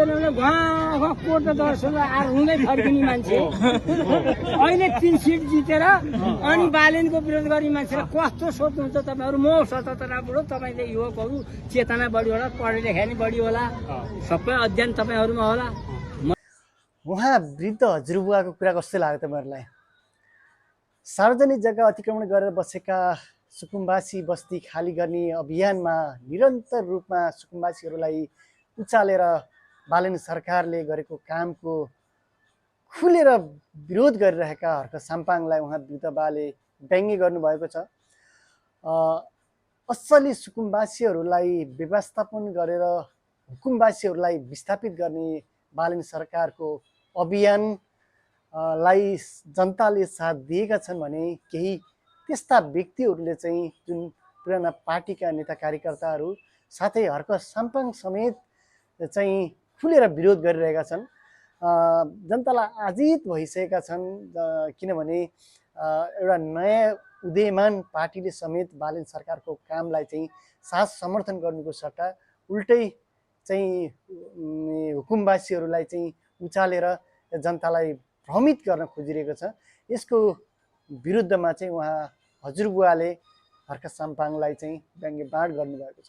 Coat दर्शन आएर हुँदै फर्किने मान्छे अहिले 3 सिट जितेर अनि बालेनको विरोध गर्ने मान्छेलाई कस्तो सोच्नुहुन्छ तपाईँहरू? म 77 बुढो, तपाईँले युवकहरू चेतना बढी होला, पढे लेखा नि बढी होला, सबै अध्ययन तपाईँहरूमा होला। उहाँ वृद्ध हजुरबुवाको कुरा कस्तो लाग्यो तपाईँहरूलाई? सार्वजनिक जग्गा अतिक्रमण गरेर बसेका सुकुम्बासी बस्ती खाली गर्ने अभियानमा निरन्तर रूपमा सुकुम्बासीहरूलाई उचालेर बालेन सरकारले गरेको कामको खुलेर विरोध गरिरहेका हर्क साम्पाङलाई उहाँ वृद्ध बाले व्यङ्ग्य गर्नुभएको छ। असली सुकुम्बासीहरूलाई व्यवस्थापन गरेर हुकुमबासीहरूलाई विस्थापित गर्ने बालेन सरकारको अभियानलाई जनताले साथ दिएका छन् भने केही त्यस्ता व्यक्तिहरूले चाहिँ जुन पुराना पार्टीका नेता कार्यकर्ताहरू साथै हर्क साम्पाङ समेत चाहिँ खुलेर विरोध गरिरहेका छन्। जनतालाई आजित भइसकेका छन्, किनभने एउटा नयाँ उदयमान पार्टीले समेत बालेन सरकारको कामलाई चाहिँ साथ समर्थन गर्नुको सट्टा उल्टै चाहिँ हुकुमबासीहरूलाई चाहिँ उचालेर जनतालाई भ्रमित गर्न खोजिरहेको छ। यसको विरुद्धमा चाहिँ उहाँ हजुरबुवाले हर्क साम्पाङलाई चाहिँ व्यङ्ग्यबाड गर्नुभएको छ।